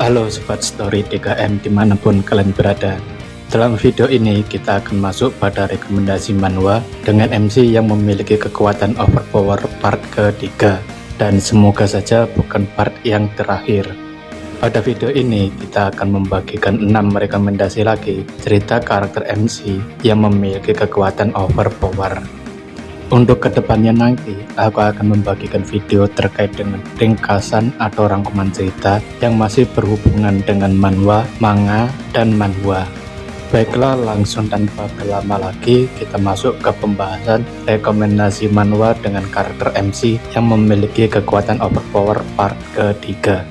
Halo Sobat Story 3M dimanapun kalian berada. Dalam video ini kita akan masuk pada rekomendasi manhwa dengan MC yang memiliki kekuatan overpower part ketiga, dan semoga saja bukan part yang terakhir. Pada video ini kita akan membagikan 6 rekomendasi lagi cerita karakter MC yang memiliki kekuatan overpower. Untuk kedepannya nanti, aku akan membagikan video terkait dengan ringkasan atau rangkuman cerita yang masih berhubungan dengan manhwa, manga, dan manhwa. Baiklah, langsung tanpa berlama lagi kita masuk ke pembahasan rekomendasi manhwa dengan karakter MC yang memiliki kekuatan overpower part ketiga.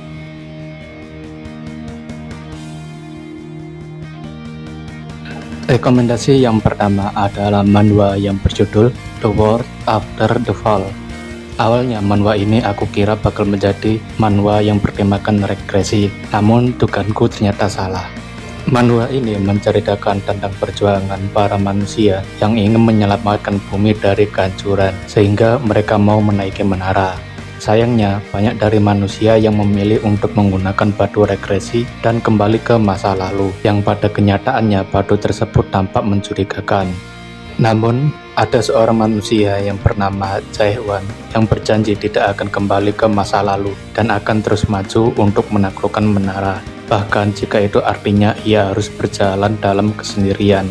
Rekomendasi yang pertama adalah manhwa yang berjudul The World After the Fall. Awalnya manhwa ini aku kira bakal menjadi manhwa yang bertemakan regresi, namun dugaanku ternyata salah. Manhwa ini menceritakan tentang perjuangan para manusia yang ingin menyelamatkan bumi dari kehancuran sehingga mereka mau menaiki menara. Sayangnya, banyak dari manusia yang memilih untuk menggunakan batu regresi dan kembali ke masa lalu, yang pada kenyataannya batu tersebut tampak mencurigakan. Namun, ada seorang manusia yang bernama Jae-hwan yang berjanji tidak akan kembali ke masa lalu dan akan terus maju untuk menaklukkan menara, bahkan jika itu artinya ia harus berjalan dalam kesendirian.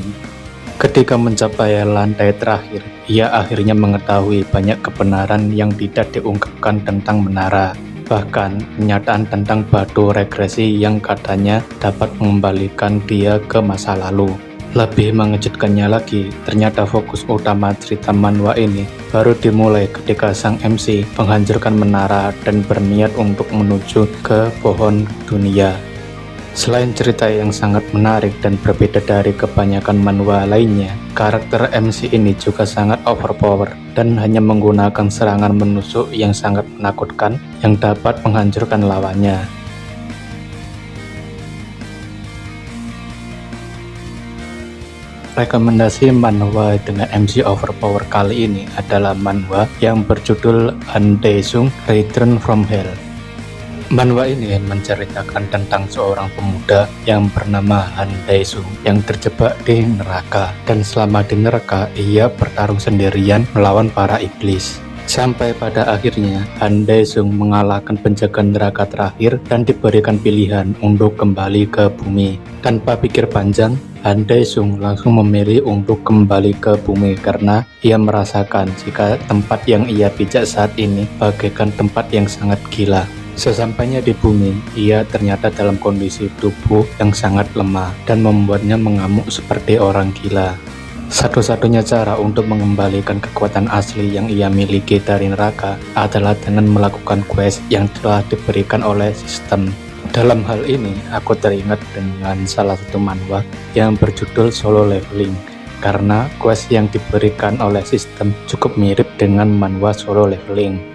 Ketika mencapai lantai terakhir, ia akhirnya mengetahui banyak kebenaran yang tidak diungkapkan tentang menara. Bahkan, kenyataan tentang batu regresi yang katanya dapat mengembalikan dia ke masa lalu. Lebih mengejutkannya lagi, ternyata fokus utama cerita manhwa ini baru dimulai ketika sang MC menghancurkan menara dan berniat untuk menuju ke pohon dunia. Selain cerita yang sangat menarik dan berbeda dari kebanyakan manhwa lainnya, karakter MC ini juga sangat overpower dan hanya menggunakan serangan menusuk yang sangat menakutkan yang dapat menghancurkan lawannya. Rekomendasi manhwa dengan MC overpower kali ini adalah manhwa yang berjudul Han Dae-sung Return from Hell. Manhwa ini menceritakan tentang seorang pemuda yang bernama Han Dae-sung yang terjebak di neraka, dan selama di neraka ia bertarung sendirian melawan para iblis. Sampai pada akhirnya Han Dae-sung mengalahkan penjaga neraka terakhir dan diberikan pilihan untuk kembali ke bumi. Tanpa pikir panjang, Han Dae-sung langsung memilih untuk kembali ke bumi karena ia merasakan jika tempat yang ia pijak saat ini bagaikan tempat yang sangat gila. Sesampainya di bumi, ia ternyata dalam kondisi tubuh yang sangat lemah dan membuatnya mengamuk seperti orang gila. Satu-satunya cara untuk mengembalikan kekuatan asli yang ia miliki dari neraka adalah dengan melakukan quest yang telah diberikan oleh sistem. Dalam hal ini, aku teringat dengan salah satu manhwa yang berjudul Solo Leveling, karena quest yang diberikan oleh sistem cukup mirip dengan manhwa Solo Leveling.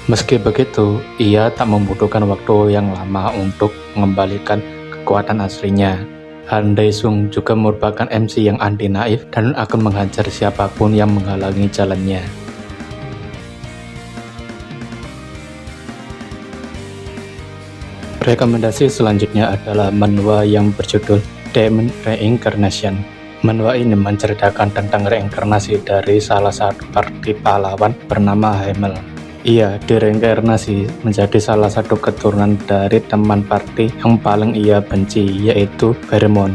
Meski begitu, ia tak membutuhkan waktu yang lama untuk mengembalikan kekuatan aslinya. Han Dae-sung juga merupakan MC yang anti naif dan akan menghajar siapapun yang menghalangi jalannya. Rekomendasi selanjutnya adalah manhwa yang berjudul Demon Reincarnation. Manhwa ini menceritakan tentang reinkarnasi dari salah satu parti pahlawan bernama Hamel. Ia direinkarnasi menjadi salah satu keturunan dari teman party yang paling ia benci, yaitu Beremon.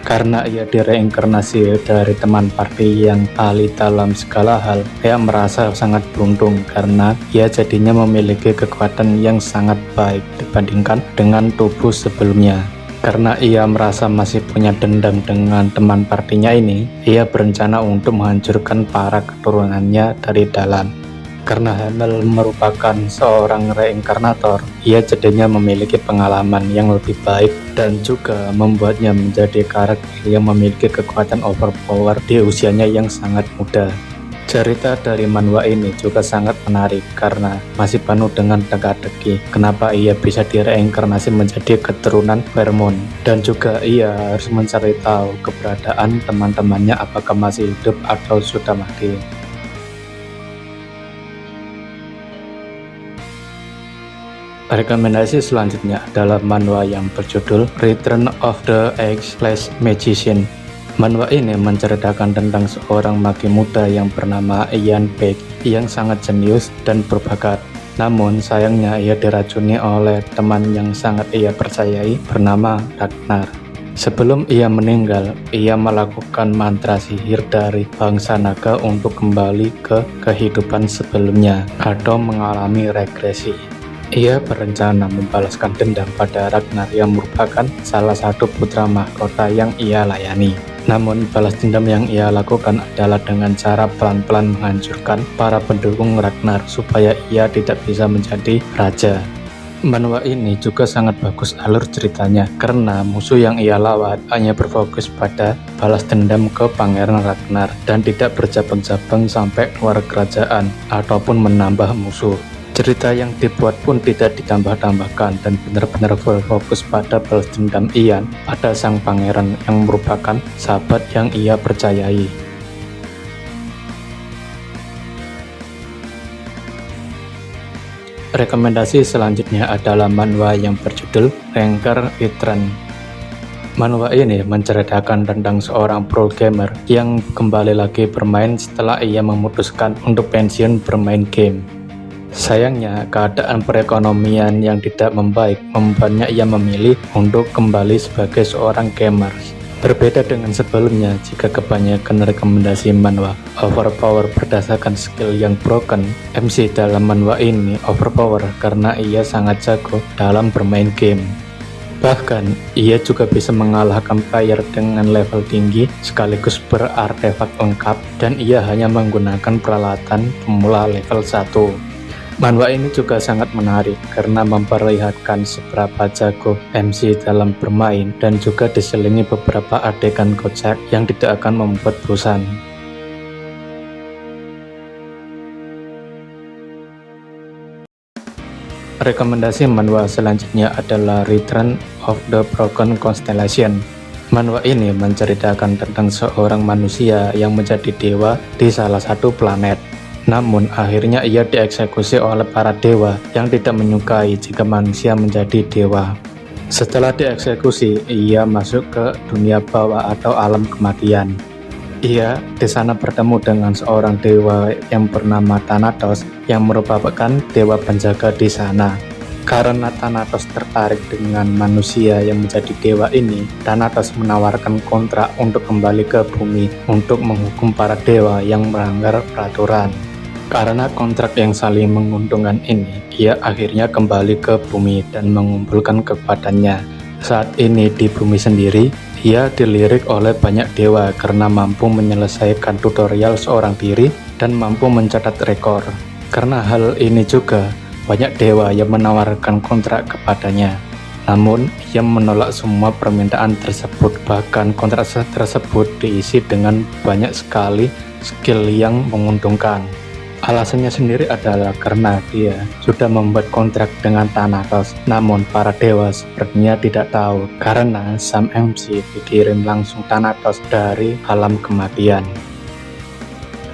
Karena ia direinkarnasi dari teman party yang ahli dalam segala hal, ia merasa sangat beruntung karena ia jadinya memiliki kekuatan yang sangat baik dibandingkan dengan tubuh sebelumnya. Karena ia merasa masih punya dendam dengan teman partinya ini, ia berencana untuk menghancurkan para keturunannya dari dalam. Karena Hamel merupakan seorang reinkarnator, ia jadinya memiliki pengalaman yang lebih baik dan juga membuatnya menjadi karakter yang memiliki kekuatan overpower di usianya yang sangat muda. Cerita dari manhwa ini juga sangat menarik karena masih penuh dengan teka-teki kenapa ia bisa direinkarnasi menjadi keturunan Vermon, dan juga ia harus mencari tahu keberadaan teman-temannya apakah masih hidup atau sudah mati. Rekomendasi selanjutnya adalah manhwa yang berjudul Return of the X/Magician. Manhwa ini menceritakan tentang seorang magi muda yang bernama Ian Beck yang sangat jenius dan berbakat. Namun sayangnya ia diracuni oleh teman yang sangat ia percayai bernama Ragnar. Sebelum ia meninggal, ia melakukan mantra sihir dari bangsa naga untuk kembali ke kehidupan sebelumnya atau mengalami regresi. Ia berencana membalaskan dendam pada Ragnar yang merupakan salah satu putra mahkota yang ia layani. Namun balas dendam yang ia lakukan adalah dengan cara pelan-pelan menghancurkan para pendukung Ragnar supaya ia tidak bisa menjadi raja. Manhwa ini juga sangat bagus alur ceritanya karena musuh yang ia lawan hanya berfokus pada balas dendam ke Pangeran Ragnar dan tidak bercabang-cabang sampai keluar kerajaan ataupun menambah musuh. Cerita yang dibuat pun tidak ditambah-tambahkan dan benar-benar full fokus pada balas dendam Ian pada sang pangeran yang merupakan sahabat yang ia percayai. Rekomendasi selanjutnya adalah manhwa yang berjudul Ranger Return. Manhwa ini menceritakan tentang seorang pro gamer yang kembali lagi bermain setelah ia memutuskan untuk pensiun bermain game. Sayangnya, keadaan perekonomian yang tidak membaik membuatnya ia memilih untuk kembali sebagai seorang gamer. Berbeda dengan sebelumnya, jika kebanyakan rekomendasi manhwa overpower berdasarkan skill yang broken, MC dalam manhwa ini overpower karena ia sangat jago dalam bermain game. Bahkan, ia juga bisa mengalahkan player dengan level tinggi sekaligus berartefak lengkap dan ia hanya menggunakan peralatan pemula level 1. Manhwa ini juga sangat menarik karena memperlihatkan seberapa jago MC dalam bermain dan juga diselingi beberapa adegan kocak yang tidak akan membuat bosan. Rekomendasi manhwa selanjutnya adalah Return of the Broken Constellation. Manhwa ini menceritakan tentang seorang manusia yang menjadi dewa di salah satu planet. Namun akhirnya ia dieksekusi oleh para dewa yang tidak menyukai jika manusia menjadi dewa. Setelah dieksekusi, ia masuk ke dunia bawah atau alam kematian. Ia di sana bertemu dengan seorang dewa yang bernama Thanatos yang merupakan dewa penjaga di sana. Karena Thanatos tertarik dengan manusia yang menjadi dewa ini, Thanatos menawarkan kontrak untuk kembali ke bumi untuk menghukum para dewa yang melanggar peraturan. Karena kontrak yang saling menguntungkan ini, ia akhirnya kembali ke bumi dan mengumpulkan kekuatannya. Saat ini di bumi sendiri, ia dilirik oleh banyak dewa karena mampu menyelesaikan tutorial seorang diri dan mampu mencatat rekor. Karena hal ini juga, banyak dewa yang menawarkan kontrak kepadanya. Namun, ia menolak semua permintaan tersebut, bahkan kontrak tersebut diisi dengan banyak sekali skill yang menguntungkan. Alasannya sendiri adalah karena dia sudah membuat kontrak dengan Thanatos, namun para dewa sepertinya tidak tahu karena sang MC dikirim langsung Thanatos dari alam kematian.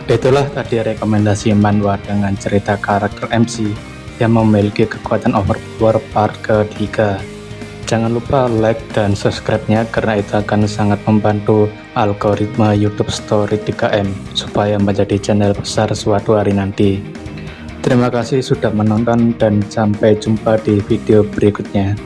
Itulah tadi rekomendasi manhwa dengan cerita karakter MC yang memiliki kekuatan overpower part ketiga. Jangan lupa like dan subscribe-nya karena itu akan sangat membantu algoritma YouTube Story 3M supaya menjadi channel besar suatu hari nanti. Terima kasih sudah menonton dan sampai jumpa di video berikutnya.